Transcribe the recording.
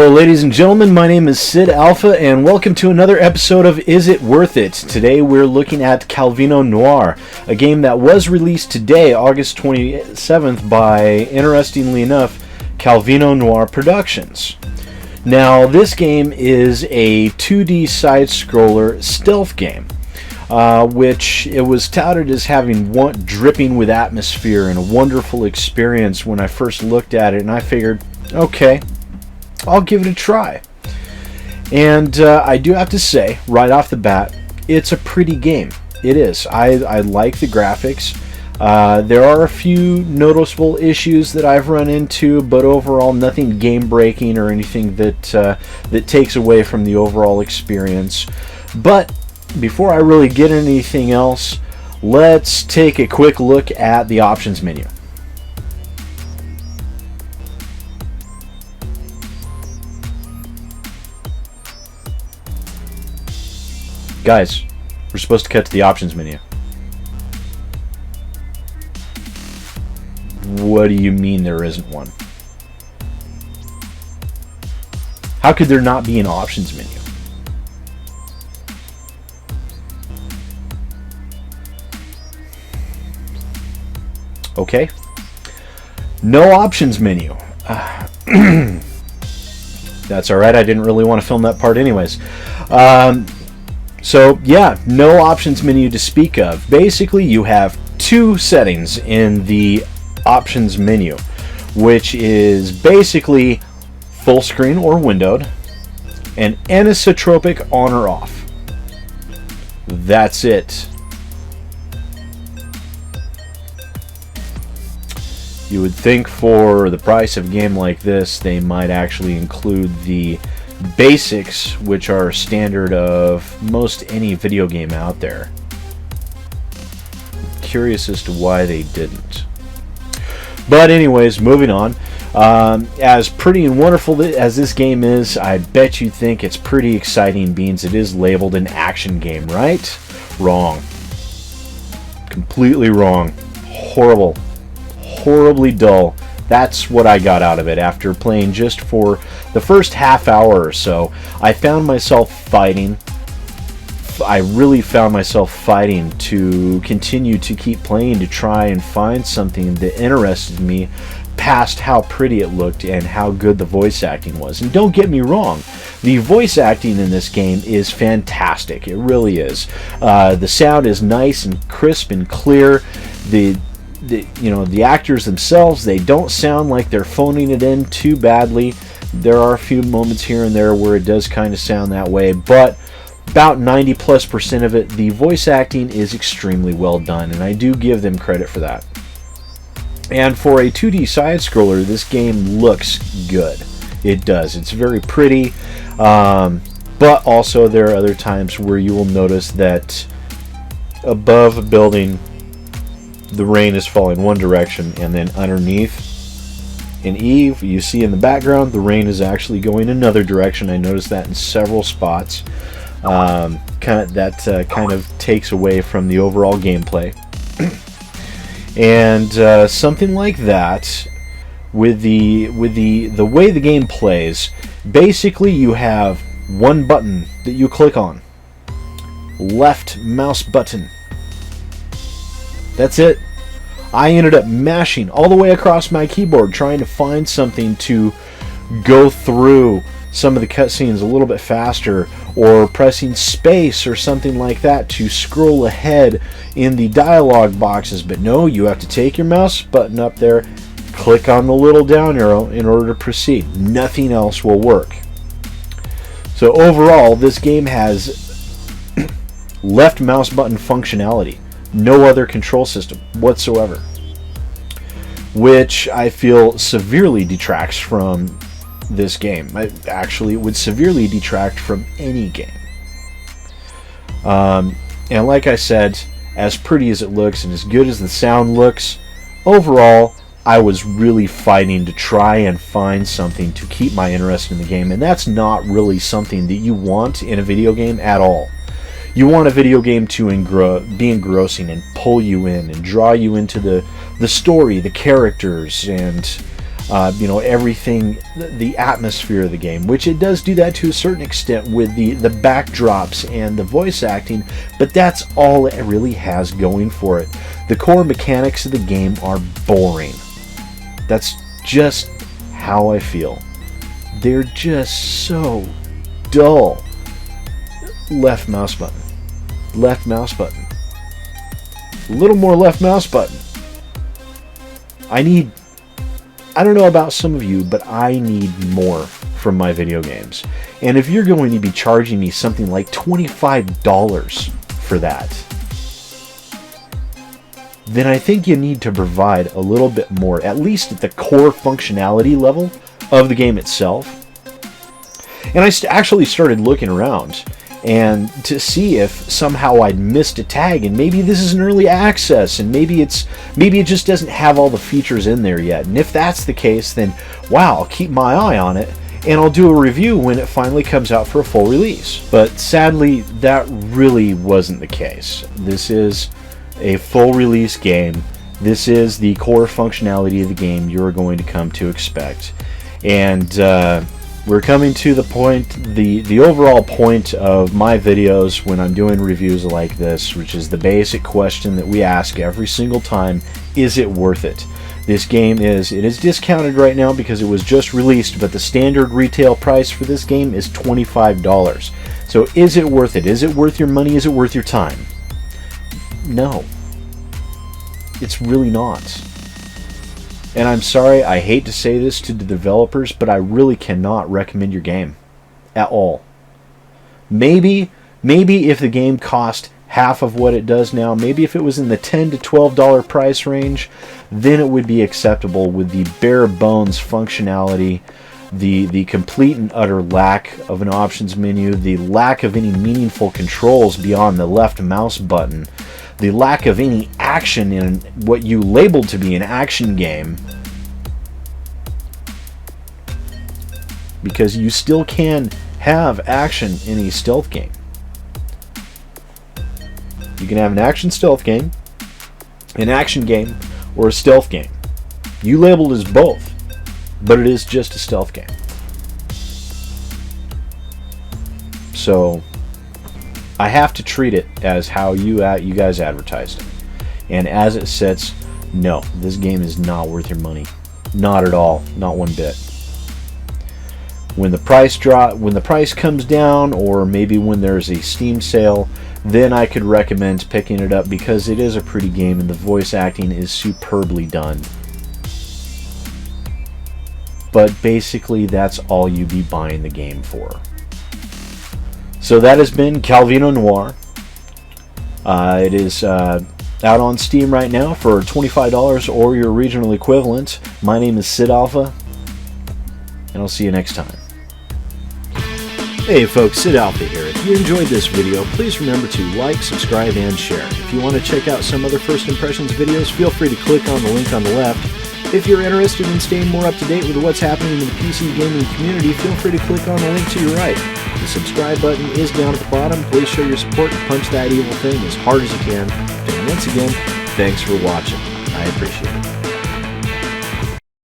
Hello ladies and gentlemen, my name is SidAlpha and welcome to another episode of Is It Worth It? Today we're looking at Calvino Noir, a game that was released today, August 27th by, interestingly enough, Calvino Noir Productions. Now this game is a 2D side-scroller stealth game, which it was touted as having dripping with atmosphere and a wonderful experience when I first looked at it, and I figured, okay, I'll give it a try. And I do have to say, right off the bat, it's a pretty game. It is. I like the graphics. There are a few noticeable issues that I've run into, but overall nothing game-breaking or anything that takes away from the overall experience. But before I really get into anything else, let's take a quick look at the options menu. Guys, we're supposed to cut to the options menu. What do you mean there isn't one? How could there not be an options menu? Okay. No options menu. That's alright, I didn't really want to film that part anyways. So yeah, no options menu to speak of. Basically, you have two settings in the options menu, which is basically full screen or windowed, and anisotropic on or off. That's it. You would think for the price of a game like this, they might actually include the basics, which are standard of most any video game out there. Curious as to why they didn't. But anyways, moving on. As pretty and wonderful as this game is, I bet you think it's pretty exciting, being it is labeled an action game, right? Wrong. Completely wrong. Horrible. Horribly dull. That's what I got out of it after playing just for the first half hour or so. I found myself fighting. I really found myself fighting to continue to keep playing, to try and find something that interested me past how pretty it looked and how good the voice acting was. And don't get me wrong, the voice acting in this game is fantastic. It really is. The sound is nice and crisp and clear. The actors themselves, they don't sound like they're phoning it in too badly. There are a few moments here and there where it does kind of sound that way, but about 90+% of it, the voice acting is extremely well done, and I do give them credit for that. And for a 2D side-scroller, this game looks good. It does. It's very pretty, but also there are other times where you will notice that above a building, the rain is falling one direction, and then underneath in Eve, you see in the background, the rain is actually going another direction. I noticed that in several spots. Kind of takes away from the overall gameplay. And something like that, with the way the game plays, basically you have one button that you click on. Left mouse button. That's it. I ended up mashing all the way across my keyboard trying to find something to go through some of the cutscenes a little bit faster, or pressing space or something like that to scroll ahead in the dialogue boxes. But no, you have to take your mouse button up there, click on the little down arrow in order to proceed. Nothing else will work. So overall, this game has left mouse button functionality. No other control system whatsoever, which I feel severely detracts from this game. It would severely detract from any game. And like I said, as pretty as it looks and as good as the sound looks, overall I was really fighting to try and find something to keep my interest in the game, and that's not really something that you want in a video game at all. You want a video game to be engrossing and pull you in and draw you into the story, the characters, and you know, everything, the atmosphere of the game, which it does do that to a certain extent with the backdrops and the voice acting, but that's all it really has going for it. The core mechanics of the game are boring. That's just how I feel. They're just so dull. Left mouse button. Left mouse button. A little more left mouse button. I don't know about some of you, but I need more from my video games. And if you're going to be charging me something like $25 for that, then I think you need to provide a little bit more, at least at the core functionality level of the game itself. And I actually started looking around and to see if somehow I'd missed a tag, and maybe this is an early access, and maybe it just doesn't have all the features in there yet. And if that's the case, then wow, I'll keep my eye on it, and I'll do a review when it finally comes out for a full release. But sadly, that really wasn't the case. This is a full release game. This is the core functionality of the game you're going to come to expect. And we're coming to the point, the overall point of my videos when I'm doing reviews like this, which is the basic question that we ask every single time: is it worth it? This game it is discounted right now because it was just released, but the standard retail price for this game is $25. So is it worth it? Is it worth your money? Is it worth your time? No. It's really not. And I'm sorry, I hate to say this to the developers, but I really cannot recommend your game at all. Maybe if the game cost half of what it does now, maybe if it was in the $10 to $12 price range, then it would be acceptable with the bare bones functionality, the complete and utter lack of an options menu, the lack of any meaningful controls beyond the left mouse button, the lack of any action in what you labeled to be an action game, because you still can have action in a stealth game. You can have an action stealth game, an action game, or a stealth game. You labeled as both, but it is just a stealth game. So I have to treat it as how you guys advertised it. And as it sits, no, this game is not worth your money. Not at all. Not one bit. When the price comes down, or maybe when there's a Steam sale, then I could recommend picking it up, because it is a pretty game and the voice acting is superbly done. But basically, that's all you'd be buying the game for. So that has been Calvino Noir. It is out on Steam right now for $25 or your regional equivalent. My name is SidAlpha, and I'll see you next time. Hey folks, SidAlpha here. If you enjoyed this video, please remember to like, subscribe, and share. If you want to check out some other First Impressions videos, feel free to click on the link on the left. If you're interested in staying more up to date with what's happening in the PC gaming community, feel free to click on the link to your right. The subscribe button is down at the bottom. Please show your support and punch that evil thing as hard as you can. And once again, thanks for watching. I appreciate it.